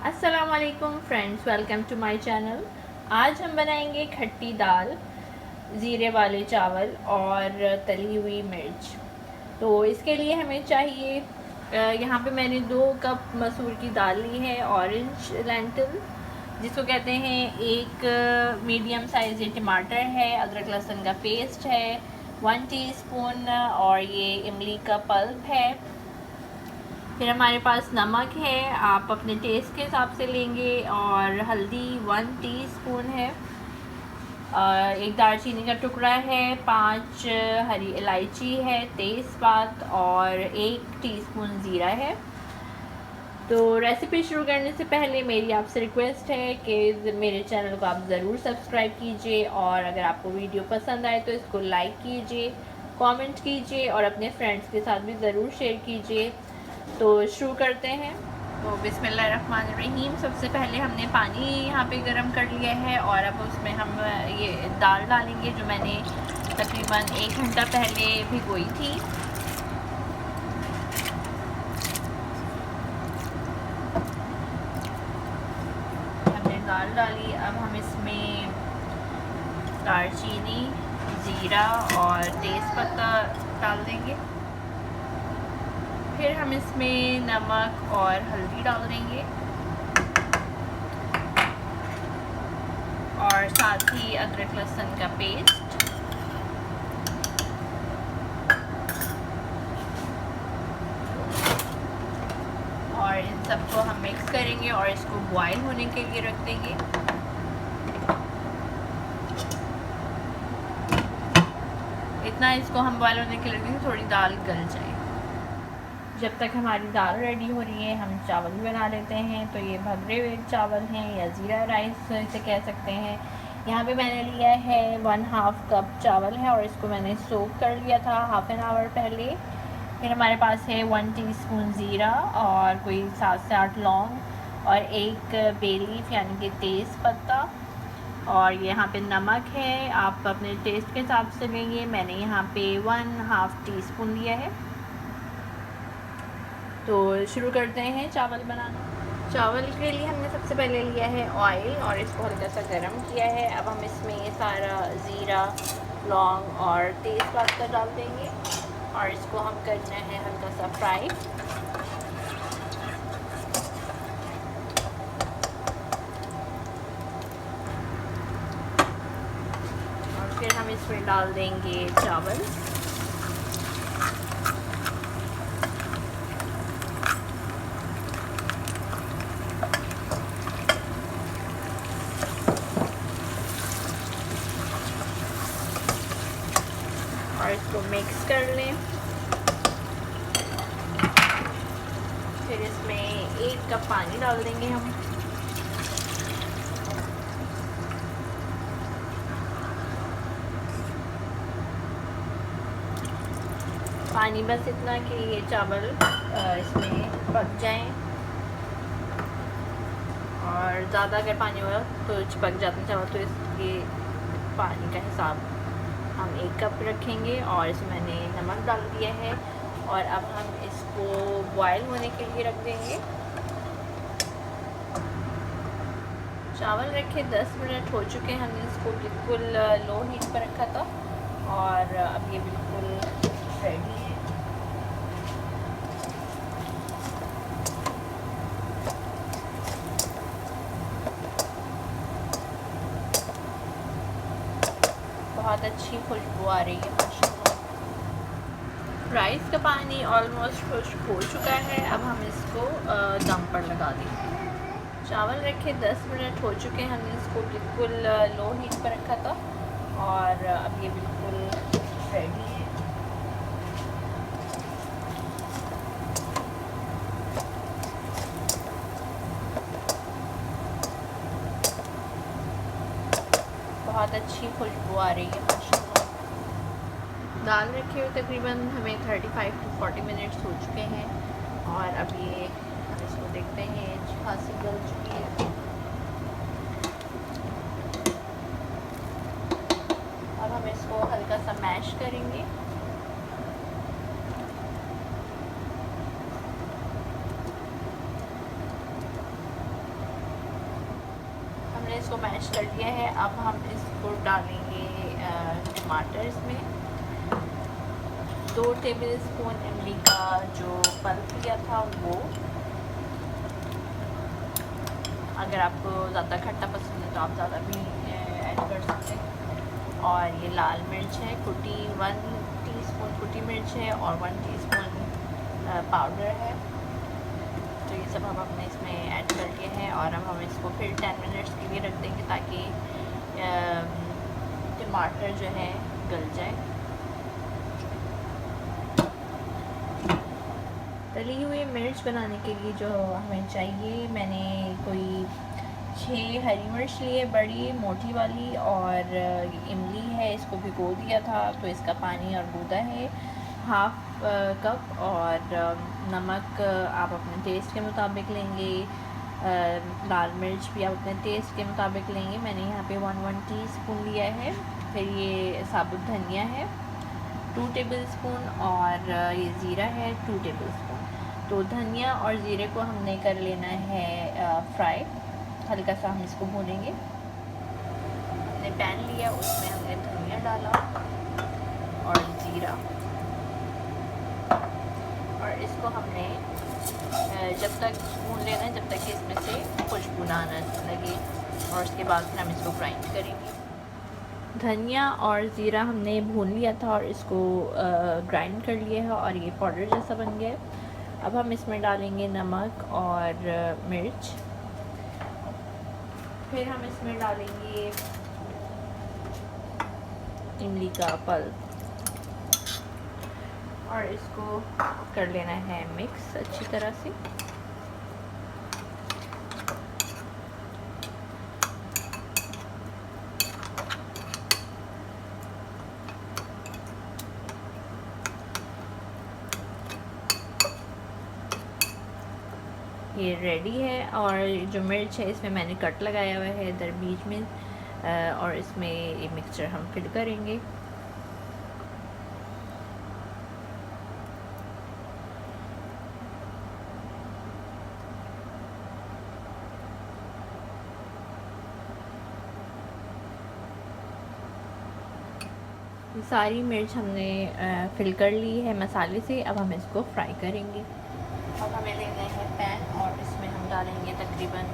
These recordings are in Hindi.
अस्सलाम वालेकुम friends, welcome to my channel. आज हम बनाएंगे खट्टी दाल, ज़ीरे वाले चावल और तली हुई मिर्च। तो इसके लिए हमें चाहिए यहाँ पे मैंने 2 कप मसूर की दाल ली है, ऑरेंज लेंटिल जिसको कहते हैं। एक मीडियम साइज़ ये टमाटर है, अदरक लहसुन का पेस्ट है, 1 टीस्पून और ये इमली का पल्प है। फिर हमारे पास नमक है, आप अपने टेस्ट के हिसाब से लेंगे, और हल्दी 1 टीस्पून है। एक दालचीनी का टुकड़ा है, 5 हरी इलायची है, तेज़पात और 1 टीस्पून ज़ीरा है। तो रेसिपी शुरू करने से पहले मेरी आपसे रिक्वेस्ट है कि मेरे चैनल को आप ज़रूर सब्सक्राइब कीजिए, और अगर आपको वीडियो पसंद आए तो इसको लाइक कीजिए, कमेंट कीजिए और अपने फ्रेंड्स के साथ भी ज़रूर शेयर कीजिए। तो शुरू करते हैं। तो बिस्मिल्लाहिर्रहमानिर्रहीम। सबसे पहले हमने पानी यहाँ पे गरम कर लिया है, और अब उसमें हम ये दाल डालेंगे जो मैंने तकरीबन 1 घंटा पहले भिगोई थी। हमने दाल डाली। अब हम इसमें दालचीनी, ज़ीरा और तेज़पत्ता डाल देंगे। फिर हम इसमें नमक और हल्दी डाल देंगे, और साथ ही अदरक लहसुन का पेस्ट। और इन सबको हम मिक्स करेंगे और इसको बॉईल होने के लिए रख देंगे। इतना इसको हम बॉईल होने के लिए रखेंगे, थोड़ी दाल गल जाए। जब तक हमारी दाल रेडी हो रही है हम चावल भी बना लेते हैं। तो ये भगरे हुए चावल हैं, या ज़ीरा राइस इसे कह सकते हैं। यहाँ पे मैंने लिया है 1/2 कप चावल है, और इसको मैंने सोक कर लिया था हाफ़ एन आवर पहले। फिर हमारे पास है 1 टीस्पून ज़ीरा और कोई 7 से 8 लौंग और 1 बे लीफ यानी कि तेज़ पत्ता। और यहाँ पे नमक है, आप अपने टेस्ट के हिसाब से लेंगे। मैंने यहाँ पे 1/2 टीस्पून लिया है। तो शुरू करते हैं चावल बनाना। चावल के लिए हमने सबसे पहले लिया है ऑयल, और इसको हल्का सा गर्म किया है। अब हम इसमें ये सारा ज़ीरा, लौंग और तेज़पत्ता डाल देंगे, और इसको हम करना है हल्का सा फ्राई। और फिर हम इसमें डाल देंगे चावल। और इसको मिक्स कर लें। फिर इसमें 1 कप पानी डाल देंगे हम। पानी बस इतना कि ये चावल इसमें पक जाएं, और ज़्यादा अगर पानी होगा तो चिपक जाते हैं चावल। तो इसलिए पानी का हिसाब हम 1 कप रखेंगे, और इसमें मैंने नमक डाल दिया है। और अब हम इसको बॉयल होने के लिए रख देंगे। चावल रखे 10 मिनट हो चुके हैं, हमने इसको बिल्कुल लो हीट पर रखा था, और अब ये बिल्कुल रेडी है। बहुत अच्छी खुशबू आ रही है माशाल्लाह। राइस का पानी ऑलमोस्ट खुश्क हो चुका है। अब हम इसको दम पर लगा देंगे। चावल रखे 10 मिनट हो चुके हैं, हमने इसको बिल्कुल लो हीट पर रखा था, और अब ये बिल्कुल रेडी है। बहुत अच्छी खुशबू आ रही है माशाल्लाह। दाल रखे हुए तकरीबन हमें 35 to 40 मिनट्स हो चुके हैं, और अब ये हम इसको देखते हैं खासी गल चुकी है। अब हम इसको हल्का सा मैश करेंगे। इसको मैश कर लिया है। अब हम इसको डालेंगे टमाटर इसमें। 2 टेबल स्पून इमली का जो पल्प लिया था वो। अगर आपको ज़्यादा खट्टा पसंद है तो आप ज़्यादा भी ऐड कर सकते हैं। और ये लाल मिर्च है कुटी, 1 टीस्पून कुटी मिर्च है और 1 टीस्पून पाउडर है। तो ये सब हम अपने इसमें ऐड कर लिए हैं और अब हम इसको फिर 10 मिनट्स के लिए रख देंगे ताकि टमाटर जो है गल जाए। तली हुई मिर्च बनाने के लिए जो हमें चाहिए, मैंने कोई 6 हरी मिर्च लिए बड़ी मोटी वाली, और इमली है, इसको भिगो दिया था तो इसका पानी और गूदा है 1/2 कप। और नमक आप अपने टेस्ट के मुताबिक लेंगे। लाल मिर्च भी आप अपने टेस्ट के मुताबिक लेंगे। मैंने यहाँ पे 1 टीस्पून लिया है। फिर ये साबुत धनिया है 2 टेबल स्पून, और ये ज़ीरा है 2 टेबल स्पून। तो धनिया और ज़ीरे को हमने कर लेना है फ्राई। हल्का सा हम इसको भूनेंगे। हमने पैन लिया, उसमें हमने धनिया डाला और ज़ीरा, और इसको हमने जब तक भून लेना है जब तक कि इसमें से खुशबू ना आने लगे, और उसके बाद फिर हम इसको ग्राइंड करेंगे। धनिया और ज़ीरा हमने भून लिया था और इसको ग्राइंड कर लिया है और ये पाउडर जैसा बन गया है। अब हम इसमें डालेंगे नमक और मिर्च। फिर हम इसमें डालेंगे इमली का पल्प और इसको कर लेना है मिक्स अच्छी तरह से। ये रेडी है। और जो मिर्च है इसमें मैंने कट लगाया हुआ है इधर बीच में, और इसमें ये मिक्सचर हम फिल करेंगे। सारी मिर्च हमने फिल कर ली है मसाले से। अब हम इसको फ्राई करेंगे। अब हमें लेना है पैन और इसमें हम डालेंगे तकरीबन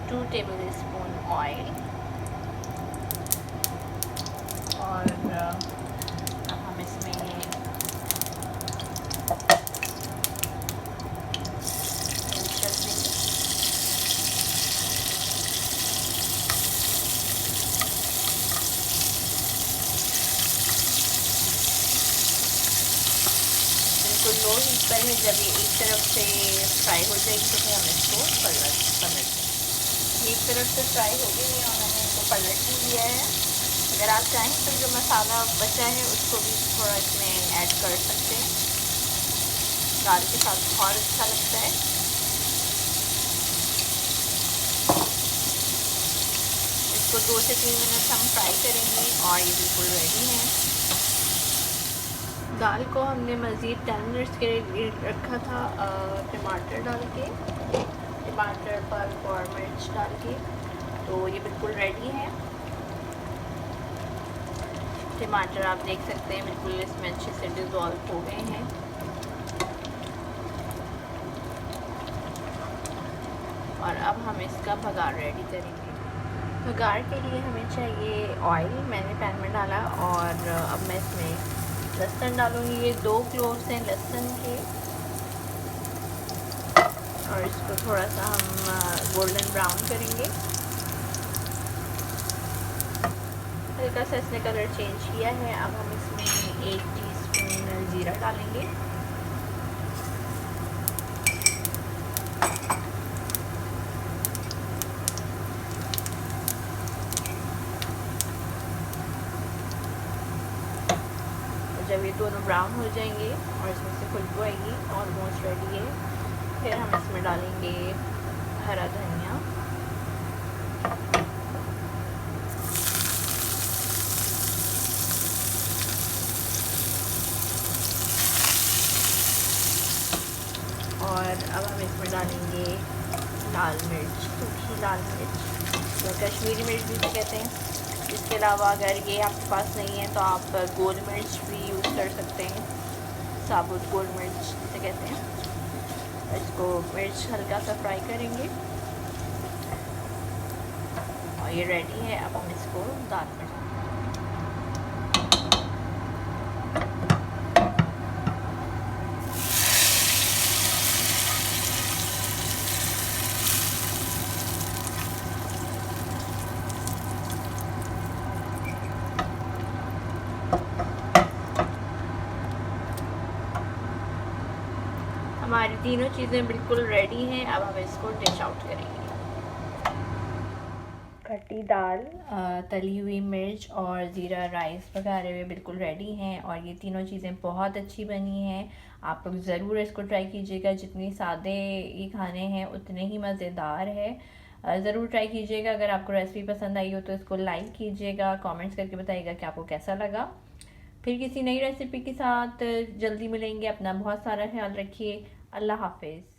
2 टेबल स्पून ऑयल, और अब हम इसमें तो लो हीट पर है। जब ये एक तरफ से फ्राई हो जाएगी तो फिर हम इसको पलट एक तरफ से फ्राई हो गई है और मैंने इसको पलट भी दिया है। अगर आप चाहें तो जो मसाला बचा है उसको भी थोड़ा इसमें ऐड कर सकते हैं, दाल के साथ बहुत अच्छा लगता है। इसको 2 से 3 मिनट हम फ्राई करेंगे और ये बिल्कुल रेडी है। दाल को हमने मज़ीद 10 मिनट्स के लिए रखा था टमाटर डाल के, टमाटर पल्प और मिर्च डाल के। तो ये बिल्कुल रेडी है। टमाटर आप देख सकते हैं बिल्कुल इसमें अच्छे से डिज़ोल्व हो गए हैं। और अब हम इसका भगार रेडी करेंगे। भगार के लिए हमें चाहिए ऑयल। मैंने पैन में डाला और अब मैं इसमें लहसुन डालूंगी। ये 2 क्लोव्स हैं लहसुन के, और इसको थोड़ा सा हम गोल्डन ब्राउन करेंगे। हल्का सा इसने कलर चेंज किया है। अब हम इसमें 1 टीस्पून ज़ीरा डालेंगे, जब ये दोनों ब्राउन हो जाएंगे और इसमें से खुशबू आएगी, ऑलमोस्ट रेडी है। फिर हम इसमें डालेंगे हरा धनिया, और अब हम इसमें डालेंगे लाल मिर्च, सूखी लाल मिर्च, तो कश्मीरी मिर्च भी इसे कहते हैं। इसके अलावा अगर ये आपके पास नहीं है तो आप गोल मिर्च भी यूज़ कर सकते हैं, साबुत गोल मिर्च जिसे कहते हैं। इसको मिर्च हल्का सा फ्राई करेंगे और ये रेडी है। अब हम इसको दाल में हमारी तीनों चीज़ें बिल्कुल रेडी हैं। अब हम इसको डिश आउट करेंगे। खट्टी दाल, तली हुई मिर्च और ज़ीरा राइस पकाए हुए बिल्कुल रेडी हैं और ये तीनों चीज़ें बहुत अच्छी बनी हैं। आप लोग ज़रूर इसको ट्राई कीजिएगा। जितनी सादे ये खाने हैं उतने ही मज़ेदार है। ज़रूर ट्राई कीजिएगा। अगर आपको रेसिपी पसंद आई हो तो इसको लाइक कीजिएगा, कमेंट्स करके बताइएगा कि आपको कैसा लगा। फिर किसी नई रेसिपी के साथ जल्दी मिलेंगे। अपना बहुत सारा ख्याल रखिए। अल्लाह हाफिज़।